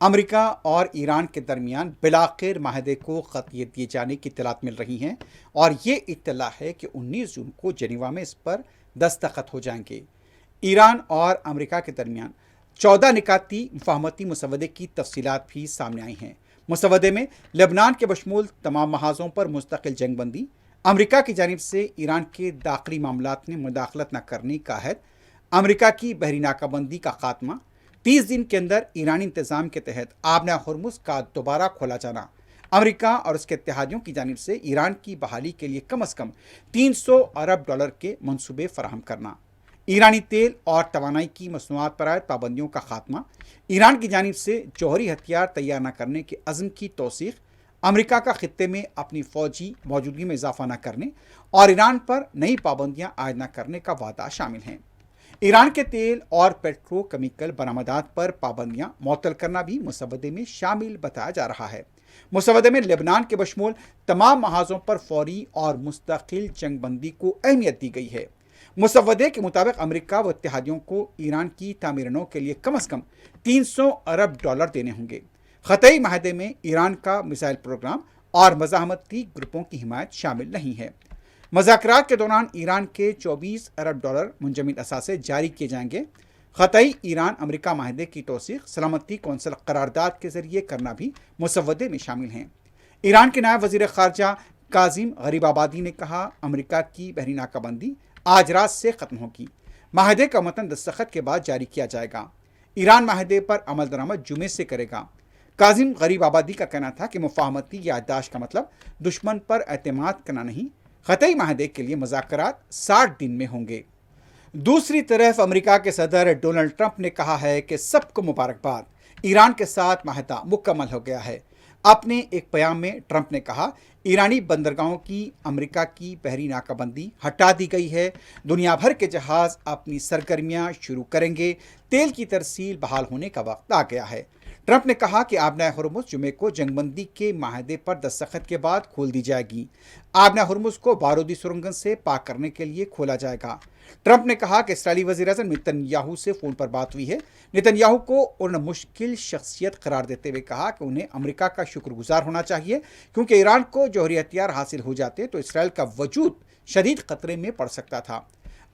امریکہ اور ایران کے درمیان بالآخر معاہدے کو خطیت دیے جانے کی اطلاعات مل رہی ہیں اور یہ اطلاع ہے کہ 19 جون کو جنیوا میں اس پر دستخط ہو جائیں گے۔ ایران اور امریکہ کے درمیان 14 نکاتی مفاہمتی مسودے کی تفصیلات بھی سامنے آئی ہیں۔ مسودے میں لبنان کے بشمول تمام محاذوں پر مستقل جنگ بندی، امریکہ کی جانب سے ایران کے داخلی معاملات میں مداخلت نہ کرنے کا عہد، امریکہ کی بحری ناکہ بندی کا خاتمہ، 30 دن کے اندر ایرانی انتظام کے تحت آبنہ ہرمز کا دوبارہ کھولا جانا، امریکہ اور اس کے اتحادیوں کی جانب سے ایران کی بحالی کے لیے کم از کم $300 ارب کے منصوبے فراہم کرنا، ایرانی تیل اور توانائی کی مصنوعات پر عائد پابندیوں کا خاتمہ، ایران کی جانب سے جوہری ہتھیار تیار نہ کرنے کے عزم کی توثیق، امریکہ کا خطے میں اپنی فوجی موجودگی میں اضافہ نہ کرنے اور ایران پر نئی پابندیاں عائد نہ کرنے کا وعدہ شامل ہیں۔ ایران کے تیل اور پیٹرو کیمیکل برآمدات پر پابندیاں معطل کرنا بھی مسودے میں شامل بتایا جا رہا ہے۔ مسودے میں لبنان کے بشمول تمام محاذوں پر فوری اور مستقل جنگ بندی کو اہمیت دی گئی ہے۔ مسودے کے مطابق امریکہ و اتحادیوں کو ایران کی تعمیر نو کے لیے کم از کم $300 ارب دینے ہوں گے۔ خطئی معاہدے میں ایران کا میزائل پروگرام اور مزاحمتی گروپوں کی حمایت شامل نہیں ہے۔ مذاکرات کے دوران ایران کے $24 ارب منجمد اثاثے جاری کیے جائیں گے۔ خطئی ایران امریکہ معاہدے کی توثیق سلامتی کونسل قرارداد کے ذریعے کرنا بھی مسودے میں شامل ہیں۔ ایران کے نائب وزیر خارجہ کاظم غریب آبادی نے کہا، امریکہ کی بحری ناکہ بندی آج رات سے ختم ہوگی۔ معاہدے کا متن دستخط کے بعد جاری کیا جائے گا۔ ایران معاہدے پر عمل درآمد جمعے سے کرے گا۔ کاظم غریب آبادی کا کہنا تھا کہ مفاہمتی یادداشت کا مطلب دشمن پر اعتماد کرنا نہیں، خطئی معاہدے کے لیے مذاکرات 60 دن میں ہوں گے۔ دوسری طرف امریکہ کے صدر ڈونلڈ ٹرمپ نے کہا ہے کہ سب کو مبارکباد، ایران کے ساتھ معاہدہ مکمل ہو گیا ہے۔ اپنے ایک پیام میں ٹرمپ نے کہا، ایرانی بندرگاہوں کی امریکہ کی بحری ناکہ بندی ہٹا دی گئی ہے، دنیا بھر کے جہاز اپنی سرگرمیاں شروع کریں گے، تیل کی ترسیل بحال ہونے کا وقت آ گیا ہے۔ ٹرمپ نے کہا کہ آبنہ ہرمز جمعے کو جنگ بندی کے معاہدے پر دستخط کے بعد کھول دی جائے گی۔ آبنہ ہرمز کو بارودی سرنگوں سے پاک کرنے کے لیے کھولا جائے گا۔ ٹرمپ نے کہا کہ اسرائیلی وزیر اعظم نتن یاہو سے فون پر بات ہوئی ہے۔ نتن یاہو کو انہوں نے مشکل شخصیت قرار دیتے ہوئے کہا کہ انہیں امریکہ کا شکر گزار ہونا چاہیے، کیونکہ ایران کو جوہری ہتھیار حاصل ہو جاتے تو اسرائیل کا وجود شدید خطرے میں پڑ سکتا تھا۔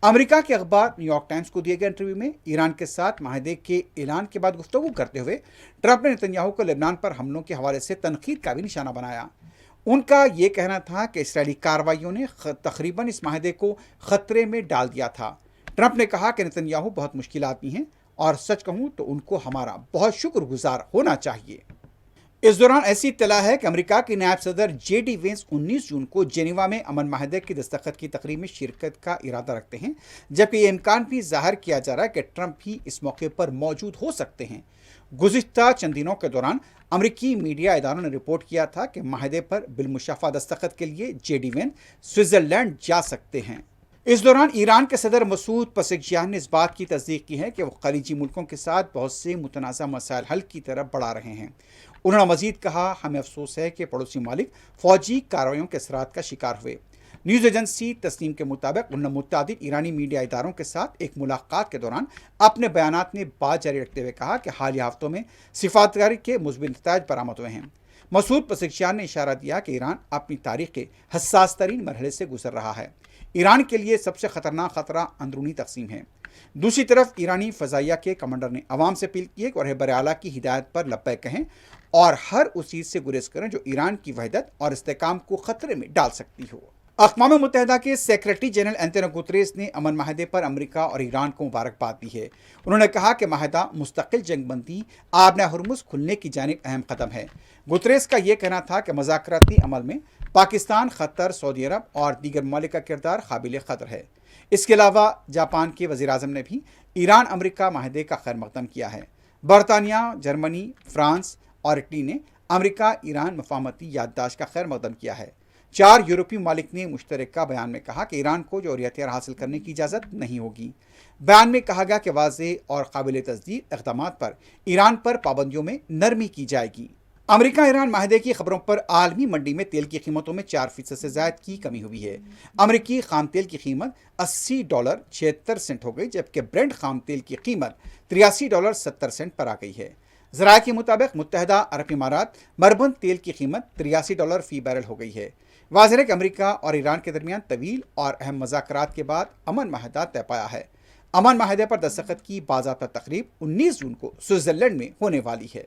امریکہ کے اخبار نیو یارک ٹائمز کو دیے گئے انٹرویو میں ایران کے ساتھ معاہدے کے اعلان کے بعد گفتگو کرتے ہوئے ٹرمپ نے نتن یاہو کو لبنان پر حملوں کے حوالے سے تنقید کا بھی نشانہ بنایا۔ ان کا یہ کہنا تھا کہ اسرائیلی کارروائیوں نے تقریباً اس معاہدے کو خطرے میں ڈال دیا تھا۔ ٹرمپ نے کہا کہ نتن یاہو بہت مشکل آدمی ہیں اور سچ کہوں تو ان کو ہمارا بہت شکر گزار ہونا چاہیے۔ اس دوران ایسی اطلاع ہے کہ امریکہ کے نائب صدر جے ڈی وینس 19 جون کو جنیوا میں امن معاہدے کی دستخط کی تقریب میں شرکت کا ارادہ رکھتے ہیں، جبکہ یہ امکان بھی ظاہر کیا جا رہا ہے کہ ٹرمپ بھی اس موقع پر موجود ہو سکتے ہیں۔ گزشتہ چند دنوں کے دوران امریکی میڈیا اداروں نے رپورٹ کیا تھا کہ معاہدے پر بالمشافہ دستخط کے لیے جے ڈی وینس سوئٹزرلینڈ جا سکتے ہیں۔ اس دوران ایران کے صدر مسعود پزشکیان نے اس بات کی تصدیق کی ہے کہ وہ خلیجی ملکوں کے ساتھ بہت سے متنازع مسائل حل کی طرف بڑھا رہے ہیں۔ انہوں نے مزید کہا، ہمیں افسوس ہے کہ پڑوسی ممالک فوجی کارروائیوں کے اثرات کا شکار ہوئے۔ نیوز ایجنسی تسنیم کے مطابق انہوں نے متعدد ایرانی میڈیا اداروں کے ساتھ ایک ملاقات کے دوران اپنے بیانات میں بات جاری رکھتے ہوئے کہا کہ حالیہ ہفتوں میں سفارتکاری کے مثبت نتائج برآمد ہوئے ہیں۔ مسعود پزشکیان نے اشارہ دیا کہ ایران اپنی تاریخ کے حساس ترین مرحلے سے گزر رہا ہے۔ ایران کے لیے سب سے خطرناک خطرہ اندرونی تقسیم ہے۔ دوسری طرف ایرانی فضائیہ کے کمانڈر نے عوام سے اپیل کی ہے کہ وہ رہبر اعلیٰ کی ہدایت پر لبیک کہیں اور ہر اس چیز سے گریز کریں جو ایران کی وحدت اور استحکام کو خطرے میں ڈال سکتی ہو۔ اقوام متحدہ کے سیکریٹری جنرل اینٹونیو گوتریس نے امن معاہدے پر امریکہ اور ایران کو مبارکباد دی ہے۔ انہوں نے کہا کہ معاہدہ مستقل جنگ بندی آبنہ ہرمز کھلنے کی جانب اہم قدم ہے۔ گوتریس کا یہ کہنا تھا کہ مذاکراتی عمل میں پاکستان، قطر، سعودی عرب اور دیگر ممالک کا کردار قابل قدر ہے۔ اس کے علاوہ جاپان کے وزیر اعظم نے بھی ایران امریکہ معاہدے کا خیر مقدم کیا ہے۔ برطانیہ، جرمنی، فرانس اور اٹلی نے امریکہ ایران مفاہمتی یادداشت کا خیر مقدم کیا ہے۔ 4 یورپی ممالک نے مشترکہ بیان میں کہا کہ ایران کو جوہری ہتھیار حاصل کرنے کی اجازت نہیں ہوگی۔ بیان میں کہا گیا کہ واضح اور قابل تصدیق اقدامات پر ایران پر پابندیوں میں نرمی کی جائے گی۔ امریکہ ایران معاہدے کی خبروں پر عالمی منڈی میں تیل کی قیمتوں میں 4% سے زائد کی کمی ہوئی ہے۔ امریکی خام تیل کی قیمت $80.76 ہو گئی، جبکہ برنٹ خام تیل کی قیمت $83.70 پر آ گئی ہے۔ ذرائع کے مطابق متحدہ عرب امارات مربن تیل کی قیمت $83 فی بیرل ہو گئی ہے۔ واضح ہے کہ امریکہ اور ایران کے درمیان طویل اور اہم مذاکرات کے بعد امن معاہدہ طے پایا ہے۔ امن معاہدے پر دستخط کی باضابطہ تقریب 19 جون کو سوئٹزرلینڈ میں ہونے والی ہے۔